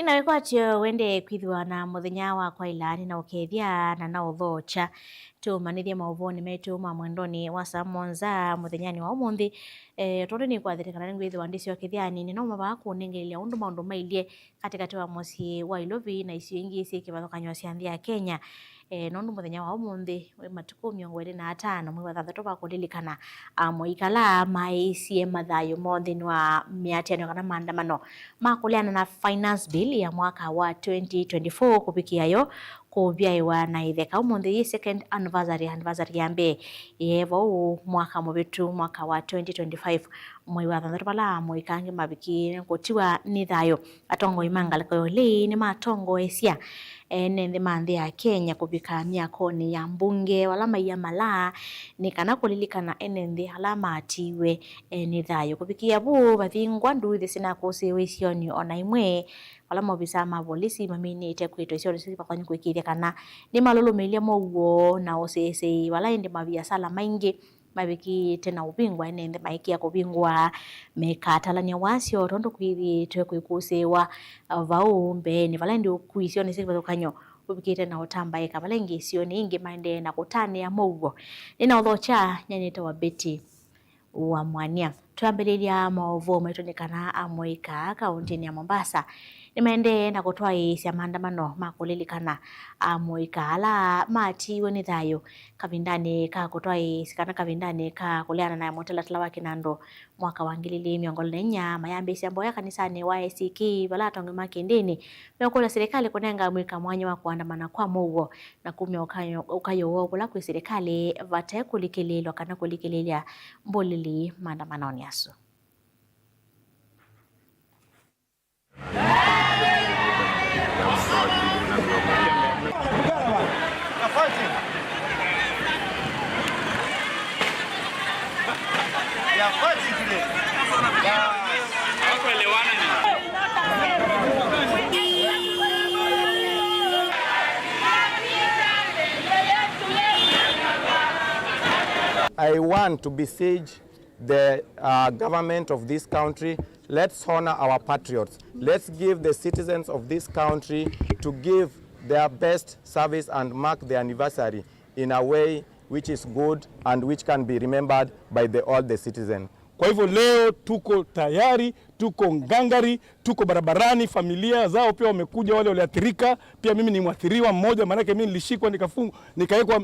Inawekwa atio wende kwithwa na muthenya wa kwa ilani na ukethia na uthocha tumanithie mauvoni metu ma mwendoni wa Samonza muthenyani wa umuthi tondu ni kwathirikana ngwithwa ndicio kithiani ni no mabaa kunengereria undu maundu mailie katikati wa mucii wa Ilovi na icio ingi cie kivathukanywa cia nthi ya Kenya nondu muthenya wa umuthi matuku 25 mwezi wa thathatu bakulilikanana moikala maicie mathayo monthini wa miatiano kana maandamano makuliana na finance bill ya mwaka wa 2024 kupikiayo kuvyaiwa na itheka umuthi second anniversary ya mbe yevo mwaka mubitu mwaka wa 2025 mwezi wa thathatu bala moikangi mabiki kutiwa ni thayo atongo imangaleko li ni matongo esia nende manthi ya Kenya kubika miakoni ya mbunge wala maiya mala ni kana kulilikana enende alama atiwe ni thayo kubikia bu bathingwa nduthi sina kusiwe isioni ona imwe wala mobisa ma polisi maminite kwito icio risi bakwanyi kwikithia kana ni malulumilia moguo na osese wala ende mabiasala maingi mabiki tena ubingwa enende maikia kubingwa mekatalania wasio tondo kwithi twe kwikusewa vau mbeni wala ndi kuisio ni siku kanyo ubikite na utamba kabala ingi sio ni ingi maende na kutane ya moguo nina uthocha nyanita wa Betty wa Mwania tuambiriria maovo metonekana amoika kaunti ya Mombasa nimeende na kutwa cia maandamano makulilikana amoika ala matiwe ni thayo kavindani ka kutwa sikana kavindani ka kuliana na motelatla wa Kinando mwaka wa 2024 mayambe cia mboya kanisani wa ACK bala tonge makindini mekola serikali kunenga mwika mwanya wa kuandamana kwa mogo na kumya ukayo wo kula kwa serikali vate kulikililwa kana kulikililia mbolili maandamanoni aso I want to besiege the government of this country. Let's honor our patriots. Let's give the citizens of this country to give their best service and mark the anniversary in a way which is good and which can be remembered by all the citizens. Kwa hivyo leo tuko tayari, tuko ngangari, tuko barabarani, familia zao pia wamekuja wale waliathirika, pia mimi ni mwathiriwa mmoja maana mimi nilishikwa nikafungwa nikawekwa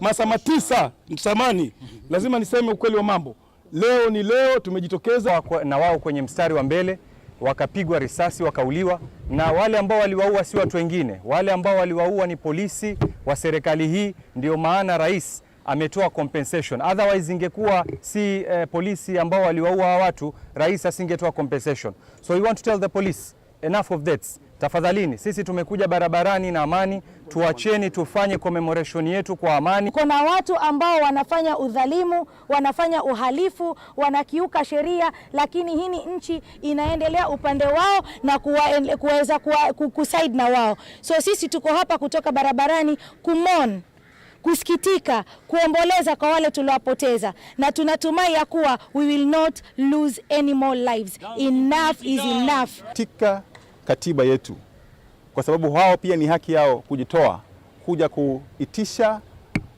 masaa 9 msamani. Lazima niseme ukweli wa mambo. Leo ni leo tumejitokeza na wao kwenye mstari wa mbele wakapigwa risasi wakauliwa na wale ambao waliwaua si watu wengine, wale ambao waliwaua ni polisi wa serikali hii. Ndio maana rais ametoa compensation, otherwise ingekuwa si polisi ambao waliwaua watu, rais asingetoa compensation. So we want to tell the police enough of that. Tafadhalini, sisi tumekuja barabarani na amani, tuacheni tufanye commemoration yetu kwa amani. Kuna watu ambao wanafanya udhalimu, wanafanya uhalifu, wanakiuka sheria, lakini hii nchi inaendelea upande wao na kuweza kuside na wao. So sisi tuko hapa kutoka barabarani kumon, kusikitika, kuomboleza kwa wale tuliowapoteza, na tunatumai ya kuwa we will not lose any more lives. Enough is enough. Tika katiba yetu, kwa sababu hao pia ni haki yao kujitoa kuja kuitisha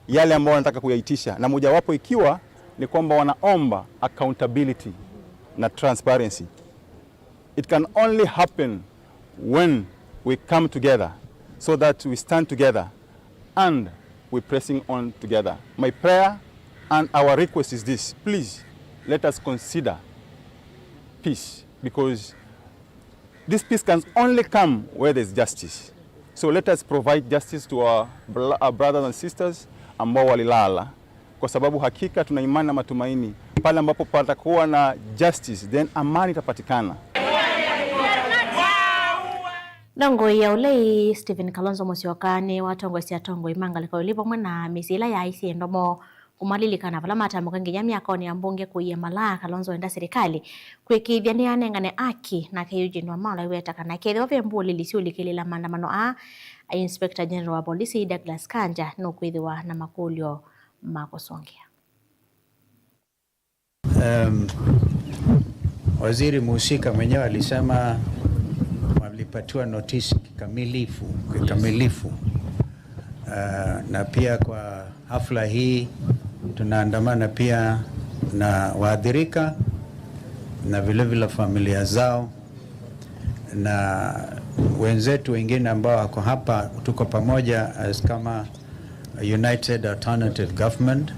yale ambao wanataka kuyaitisha, na mojawapo ikiwa ni kwamba wanaomba accountability na transparency. It can only happen when we come together, so that we stand together and we're pressing on together. My prayer and our request is this: please let us consider peace, because this peace can only come where there's justice. So let us provide justice to our brothers and sisters ambao walilala, kwa sababu hakika tuna imani na matumaini pale ambapo patakuwa na justice, then amani itapatikana. Ndongo ya ulei Stephen Kalonzo Musyoka watongo cia tongo imangaleko lipo mwana misila ya isi endomo kumalilikana vala matamuka nginya miakoni ya mbunge kuiya mala Kalonzo enda serikali kwikithia ni anengane aki na Eugene Wamalwa iweta kana kethe ove mbuli lisiulikilila maandamano a Inspector General wa polisi Douglas Kanja no kwithiwa na makulio makosongea. Waziri Musika mwenyewe alisema walipatiwa notisi kikamilifu. Na pia kwa hafla hii tunaandamana pia na waathirika na vile familia zao na wenzetu wengine ambao wako hapa. Tuko pamoja as kama United Alternative Government.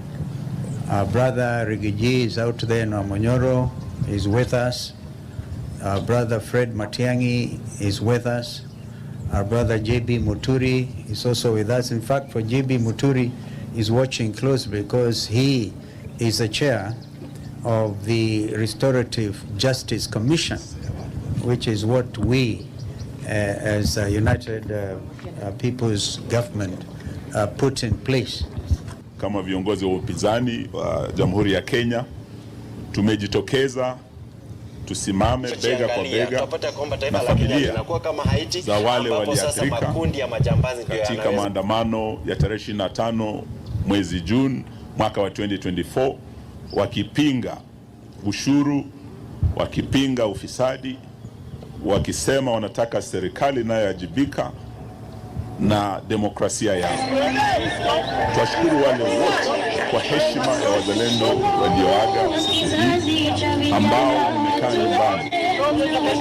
Our brother Rigiji is out there in Wamonyoro, is with us. Our brother Fred Matiang'i is with us. Our brother JB Muturi is also with us. In fact, for JB Muturi is watching closely because he is the chair of the Restorative Justice Commission, which is what we as United People's Government put in place. Kama viongozi wa upinzani wa Jamhuri ya Kenya tumejitokeza tusimame bega kwa bega na familia za wale waliathirika katika maandamano ya tarehe 25 mwezi Juni mwaka wa 2024, wakipinga ushuru, wakipinga ufisadi, wakisema wanataka serikali inayoajibika na demokrasia yao. Twashukuru wale wote kwa heshima ya wazalendo walioaga siku hii ambao wamekaa nyumbani.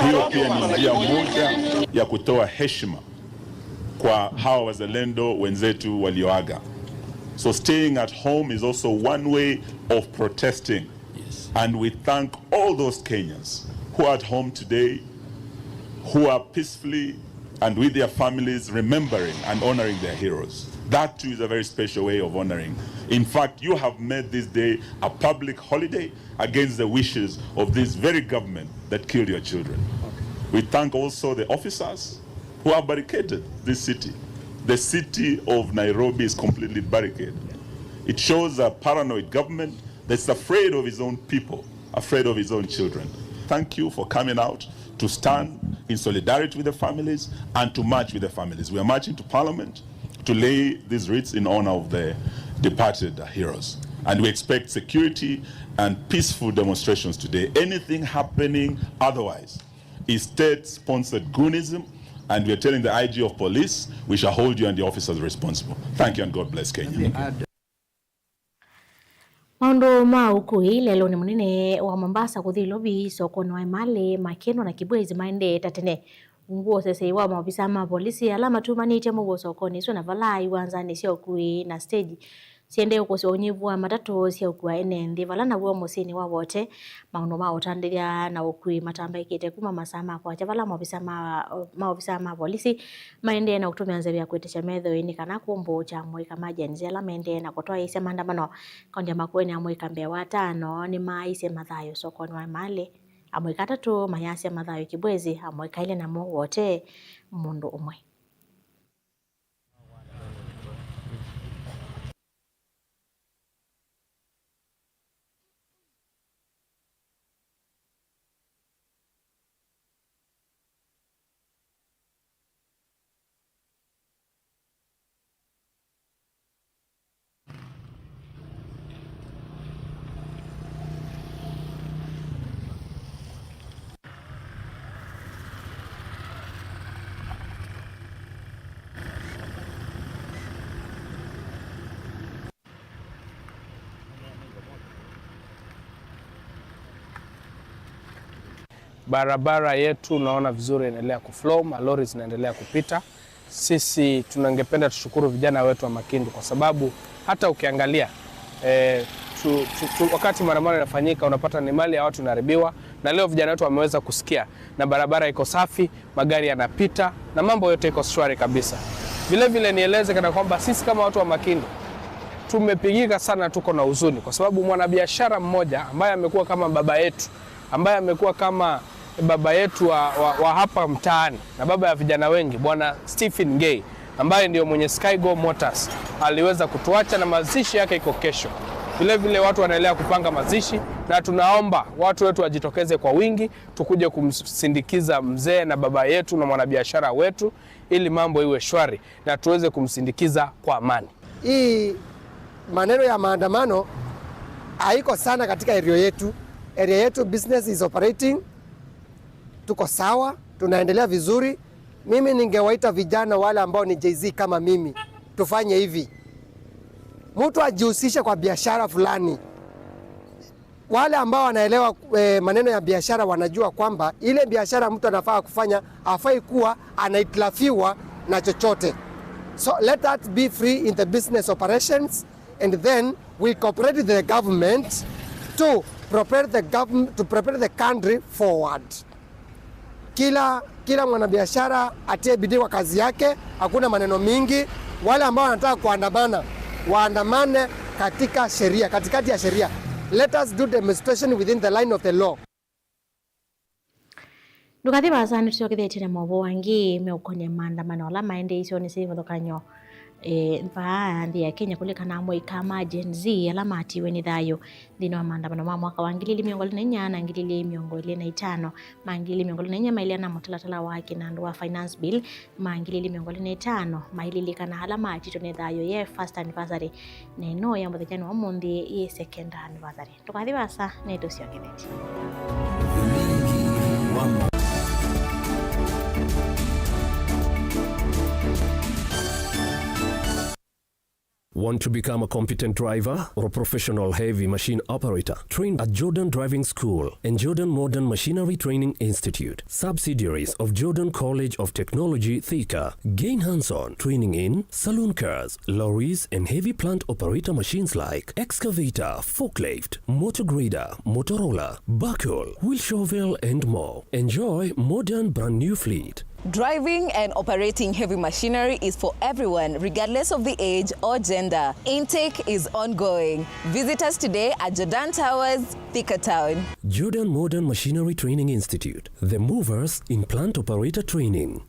Hiyo pia ni njia moja ya kutoa heshima kwa hawa wazalendo wenzetu walioaga. So staying at home is also one way of protesting. And we thank all those Kenyans who are at home today, who are peacefully and with their families remembering and honoring their heroes. That too is a very special way of honoring. In fact, you have made this day a public holiday against the wishes of this very government that killed your children. We thank also the officers who have barricaded this city. The city of Nairobi is completely barricaded. It shows a paranoid government that's afraid of its own people, afraid of its own children. Thank you for coming out to stand in solidarity with the families and to march with the families. We are marching to Parliament to lay these wreaths in honor of the departed heroes. And we expect security and peaceful demonstrations today. Anything happening otherwise is state-sponsored goonism, and we are telling the IG of police, we shall hold you and the officers responsible. Thank you and God bless Kenya. Maundu ma ukui lelo ni munene wa Mombasa kuthi lobi sokoni wa Emali Makeno na Kibwezi maende tatene nguo sese wa maofisa ma polisi alama tu manite mu sokoni so na vala iwanzani sio kui na stage siende uko sio nyivu wa matatu sio kwa ene vala na wo musini wa wote maundu ma utandiria na ukui matamba ikite kuma masama kwa chavala maofisa ma polisi maende na kutumia nzebe ya kuitesha medho ini kana kumbo cha mwika majenzi ala maende na kutoa ise maandamano kondia makweni amwika Mbeya 5 ni maise mathayo sokoni wa Emali amwika 3 mayasi ya mathayo Kibwezi amwika ile na mo wote mundu umwe. Barabara yetu naona vizuri inaendelea kuflow, malori zinaendelea kupita. Sisi tunangependa tushukuru vijana wetu wa Makindu kwa sababu hata ukiangalia wakati maandamano yanafanyika unapata ni mali ya watu inaharibiwa, na leo vijana wetu wameweza kusikia na barabara iko safi, magari yanapita na mambo yote iko shwari kabisa. Vile vile nieleze kana kwamba sisi kama watu wa Makindu tumepigika sana, tuko na huzuni kwa sababu mwanabiashara mmoja ambaye amekuwa kama baba yetu, ambaye amekuwa kama baba yetu wa hapa mtaani na baba ya vijana wengi, bwana Stephen Gay ambaye ndio mwenye Skygo Motors, aliweza kutuacha na mazishi yake iko kesho. Vile vile watu wanaendelea kupanga mazishi na tunaomba watu wetu wajitokeze kwa wingi tukuje kumsindikiza mzee na baba yetu na mwanabiashara wetu ili mambo iwe shwari na tuweze kumsindikiza kwa amani. Hii maneno ya maandamano haiko sana katika area yetu. Area yetu business is operating, tuko sawa, tunaendelea vizuri Mimi ningewaita vijana wale ambao ni Jay-Z kama mimi, tufanye hivi. Mtu ajihusishe kwa biashara fulani. Wale ambao wanaelewa maneno ya biashara wanajua kwamba ile biashara mtu anafaa kufanya hafai kuwa anaitlafiwa na chochote. So let us be free in the business operations, and then we cooperate with the government to prepare the country forward. Kila mwanabiashara atie bidii kwa kazi yake, hakuna maneno mingi. Wale ambao wanataka kuandamana, waandamane katika sheria, katikati ya sheria. Let us do demonstration within the line of the law. Ndugathi basani tusiokithete na mobo wangi meukonya maandamano ala maende icio ni sivo thokanyo mfaa ndi ya Kenya kule kana mo ikama Gen Z ala matiwe ni thayo thini wa maandamano ma mwaka wa 2024 na 2025 mangili 2024 maili na mutalatala wake na ndo wa finance bill mangili 2025 maili kana ala mati to ni thayo ye first anniversary neno ya muthenya wa mundi ye second anniversary tukathi basa ne tusiokithete. Want to become a competent driver or a professional heavy machine operator? Trained at Jordan Driving School and Jordan Modern Machinery Training Institute, subsidiaries of Jordan College of Technology, Thika. Gain hands-on training in saloon cars, lorries, and heavy plant operator machines like excavator, forklift, motor grader, motor roller, backhoe, wheel shovel, and more. Enjoy modern brand new fleet. Driving and operating heavy machinery is for everyone, regardless of the age or gender. Intake is ongoing. Visit us today at Jordan Towers, Thika Town. Jordan Modern Machinery Training Institute, the movers in plant operator training.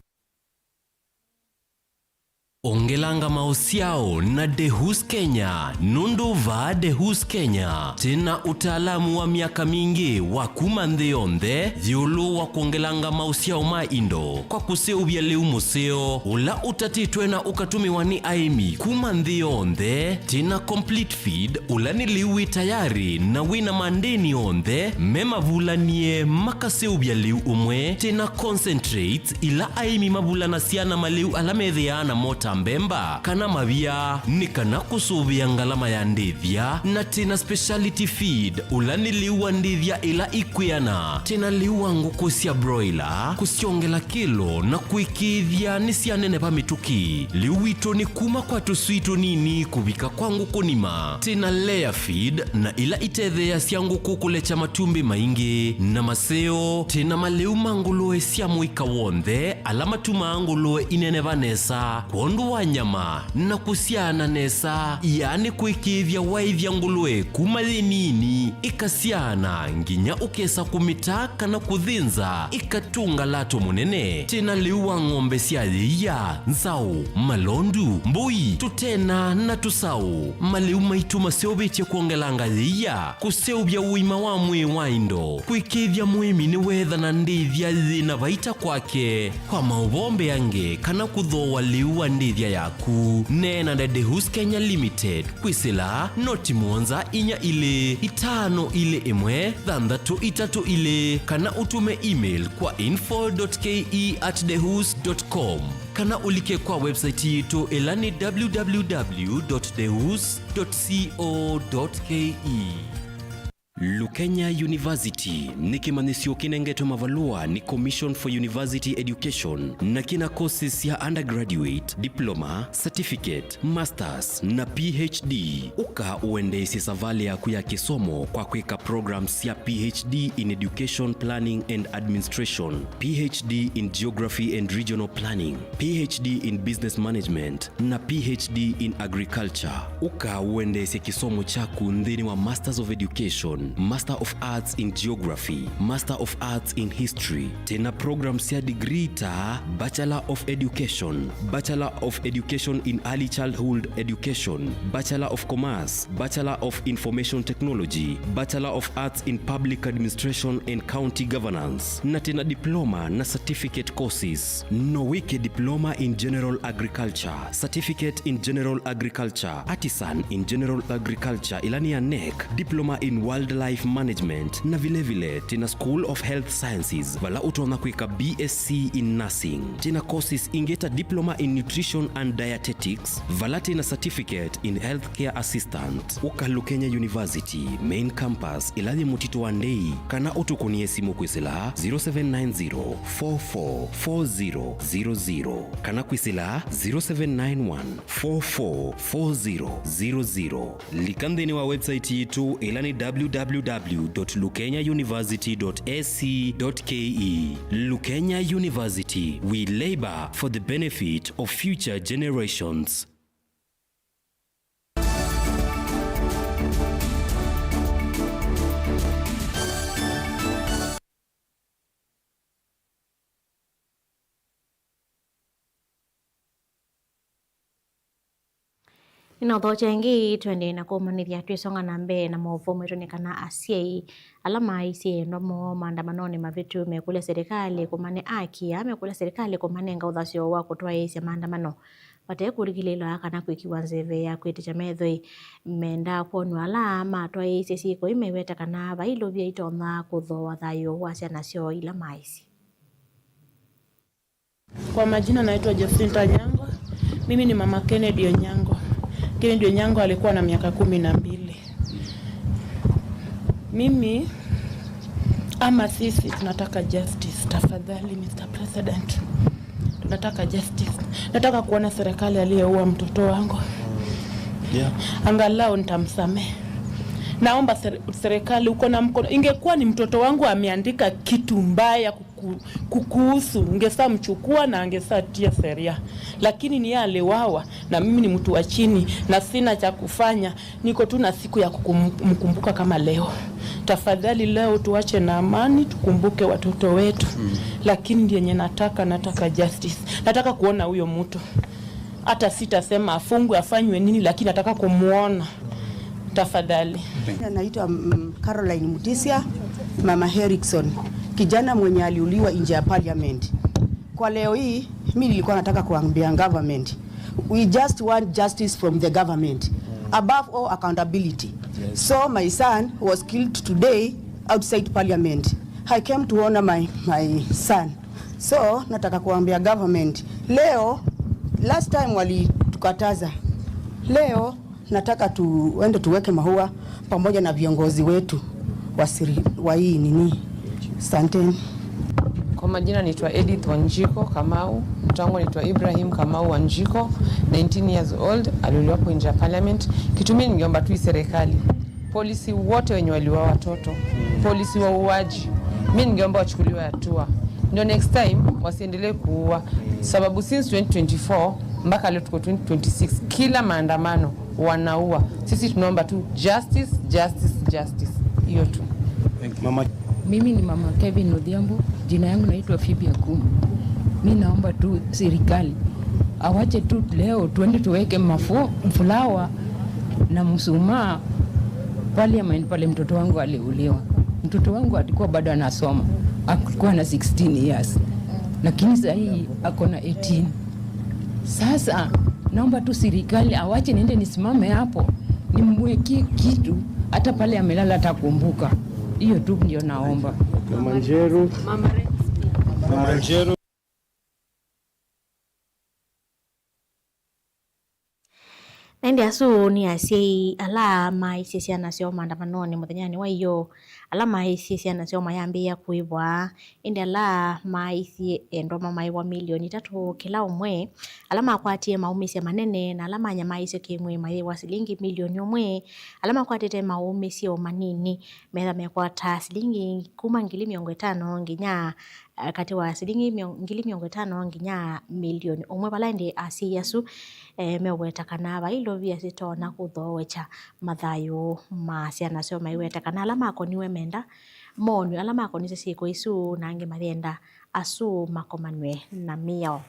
Ongelanga mausiao na Dehus Kenya, nundu va Dehus Kenya. Tena utaalamu wa miaka mingi wa kumandheonde, dhiulu wa kuongelanga mausiao maindo. Kwa kuseubia leu museo, ula utatitwe na ukatumiwa ni aimi. Kumandheonde, tena complete feed, ula ni liwi tayari na wina mandeni onde, mema vula nie makaseubia leu umwe, tena concentrates ila aimi mabula na siana maleu alamedhiana mota mbemba kana mavia ni kana kusuvia ngalama ya ndithia na tena speciality feed ulani liwa ndithia ila ikwiana tena liwa nguku sia broiler kusiongela kilo na kuikithia ni sia nene pa mituki liwito ni kuma kwa tusuito nini kubika kwa nguku nima tena layer feed na ila itethea sia nguku kulecha matumbi maingi na maseo tena maleu manguloe sia muika wonde alama tumanguloe inene vanesa kondo wa nyama na kusiana nesa yani kuikithia waithia ngulue kumalinini ikasiana nginya ukesa kumitaka na kuthinza ikatunga lato munene tena liwa ng'ombe siadhiya nzau malondu mbui tutena na tusau maliu maituma seobeche kuongelanga dhiya kuseubia uima wa mwe waindo kuikithia mwimi ni wetha na ndithia dhina vaita kwake kwa mauvombe yange kana kuthoa liwa ndithia yaku nena na Dehus Kenya Limited kwisila noti monza inya ile itano ile imwe thandatu itatu ile kana utume email kwa info.ke@dehus.com kana ulike kwa website yetu elani www.dehus.co.ke. Lukenya University ni kimanisio kinengeto mavalua ni Commission for University Education na kina courses ya undergraduate, diploma, certificate, masters na PhD. Uka uende sisavali ya kuya kisomo kwa kweka programs ya PhD in Education Planning and Administration, PhD in Geography and Regional Planning, PhD in Business Management na PhD in Agriculture. Uka uende kisomo chaku ndini wa Masters of Education, Master of Arts in Geography, Master of Arts in History. Tena programs ya degree ta Bachelor of Education, Bachelor of Education in Early Childhood Education, Bachelor of Commerce, Bachelor of Information Technology, Bachelor of Arts in Public Administration and County Governance. Na tena diploma na certificate courses. No wiki diploma in General Agriculture, Certificate in General Agriculture, Artisan in General Agriculture ilani ya NEC, Diploma in Wildlife Life Management na vile tina School of Health Sciences vala utona kwika BSc in Nursing. Tina courses ingeta Diploma in Nutrition and Dietetics vala tina Certificate in Healthcare Assistant. Uka Lukenya University Main Campus ilathi Mutito Wandei kana utukunie simu kwisila 0790 444000 kana kwisila 0791 444000. Likandeni wa website yetu ilani www.lukenyauniversity.ac.ke. Lukenya University, we labor for the benefit of future generations. Inotho chengi twende na kumanithia twisonga na mbe na movumo itonekana asiei alama isi nomo maandamanoni mavitu mekule serikali kumane akia mekule serikali kumane ngaudhasio wa kutoa isi maandamano wate kurigililo kana kwikiwa nzeve ya kwiticha methoi menda kwonwa alama toa isi siko imeweta kana bailo bia itona kuthoa thayo wasia nasio ila maisi. Kwa majina naitwa Jacinta Nyango. Mimi ni mama Kennedy Onyango. Kennedy Onyango alikuwa na miaka 12. Mimi ama sisi tunataka justice, tafadhali Mr. President. Tunataka justice. Nataka kuona serikali aliyeua mtoto wangu. Angalau nitamsamehe. Naomba serikali uko na mkono. Ingekuwa ni mtoto wangu ameandika kitu mbaya kukuhusu, ingesa mchukua na angesa tia sheria. Lakini ni yale wawa na mimi ni mtu wa chini na sina cha kufanya. Niko tu na siku ya kumkumbuka kama leo. Tafadhali leo tuache na amani, tukumbuke watoto wetu. Lakini ndiye yenye nataka justice. Nataka kuona huyo mtu. Hata sitasema afungwe afanywe nini, lakini nataka kumuona. Tafadhali. Naitwa Caroline Mutisia, Mama Herrickson, kijana mwenye aliuliwa nje ya parliament. Kwa leo hii mimi nilikuwa nataka kuambia government, we just want justice from the government, above all accountability. So my son was killed today outside parliament. I came to honor my son. So nataka kuambia government, leo last time walitukataza, leo nataka tuende tuweke maua pamoja na viongozi wetu wa hii nini. Asanteni. Kwa majina naitwa Edith Wanjiko Kamau, mtoto wangu anaitwa Ibrahim Kamau Wanjiko, 19 years old, aliuliwa hapo nje ya parliament. Kitu mimi ningeomba tu serikali, polisi wote wenye waliua watoto, polisi wa uaji, mimi ningeomba wachukuliwe hatua. Ndio next time wasiendelee kuua, sababu since 2024 mpaka leo tuko 2026 kila maandamano wanaua. Sisi tunaomba tu justice, justice, justice. Hiyo tu. Mama. Mimi ni Mama Kevin Odhiambo, jina yangu naitwa Phoebe Akumu. Mimi naomba tu serikali awache tu leo tuende tuweke mfulawa na msumaa parliament pale mtoto wangu aliuliwa. Mtoto wangu alikuwa bado anasoma. Alikuwa na 16 years. Lakini sasa hii ako na 18. Sasa naomba tu serikali awache niende nisimame hapo nimweke kitu hata pale amelala atakumbuka. Hiyo tu ndio naomba. Mama Njeru. Mama Njeru. Nende asu ni asiei alama isi nasio maandamanoni muthenyani wa iyo alama isi nasio mayambia kuibwa ende alama isi endoma maiwa milioni 3 kila umwe alama kwatie maumisi manene na alama nyama isi kimwe maiwa silingi milioni umwe alama kwatete maumisi o manini metha mekwata silingi 15,000 nginya kati wa silingi 15,000 nginya milioni umwe balande asi yasu meweta kana bailo via sitona kuthowecha mathayo ma ciana cio maiweta kana alama akoniwe menda monu alama akonise siko isu nange mathienda asu makomanwe na mio.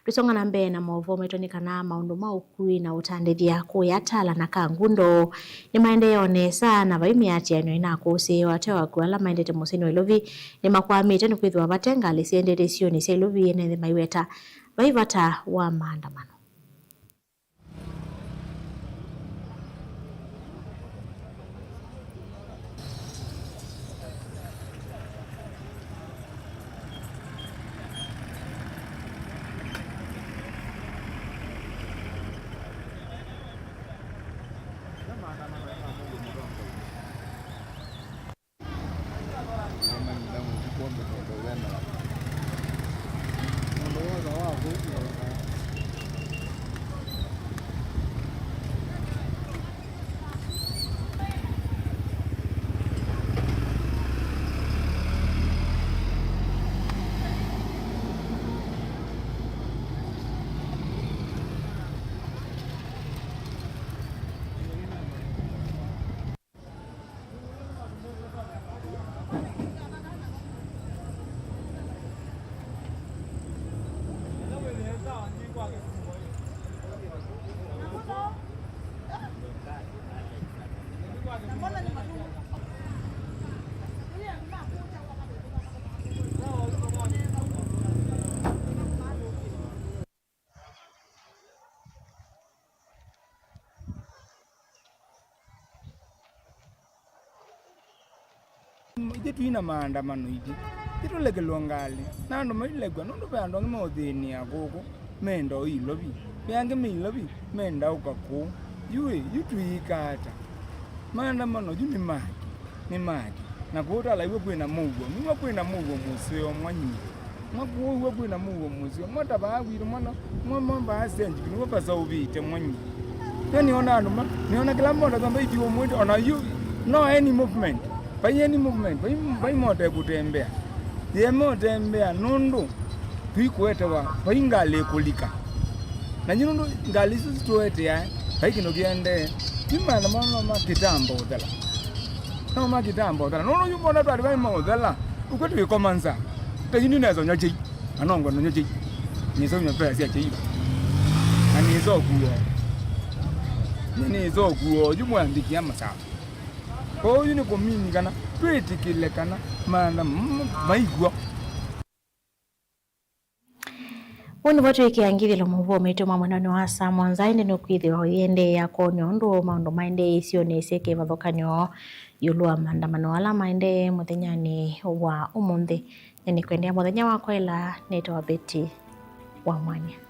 Tusonga na mbe na movo metonikana maundu maukui na utandithia kuyatala na kangundo ni maendeleo nesa na vaimi ati eno inakusi watewa kuala maendete musini ilovi ni makwamite ni kwithwa batenga lisiendete sio ni ilovi ene maiweta vaivata wa maandamano. Tuina maandamano iji itulekelwa ngali nando mailegwa nondo bando ngimothini akoko mendo ilobi byange milobi menda ukako yue yutuikata maandamano juni maki na kuota la iwe kwina mugo mwa kwina mugo museo mwanyi mwa kwina mugo museo mwata baawiro mwana mwamba asenji kino basa ubite mwanyi yani ona anuma niona kila mmoja kwamba itiwo mwito ona you no any movement any movement bai mote kutembea ye motembea nundu twikuetewa bai ngale kulika na nyundu ngali sisi tuete ya bai kino kiende kimana mama kitambo dala no ma kitambo dala no yubona twali bai mo dala ukwetu ikomanza tayini nezo nyachi anongo no nyachi nizo nyapesa ya chiba anizo kuyo nizo kuyo yumwandiki amasa ko yuni ko mini kana twetikile kana mana maigwa Woni watu ikiangithilo muvo meto mwanani wa Samuel zainde no kwithiro yende ya konyo ndo maundu mainde isio neseke vathokanyo yulua maandamano ala mainde muthenyani wa umuthi ni kwendea muthenya wa kwela neto wa Beti wa Mwanya.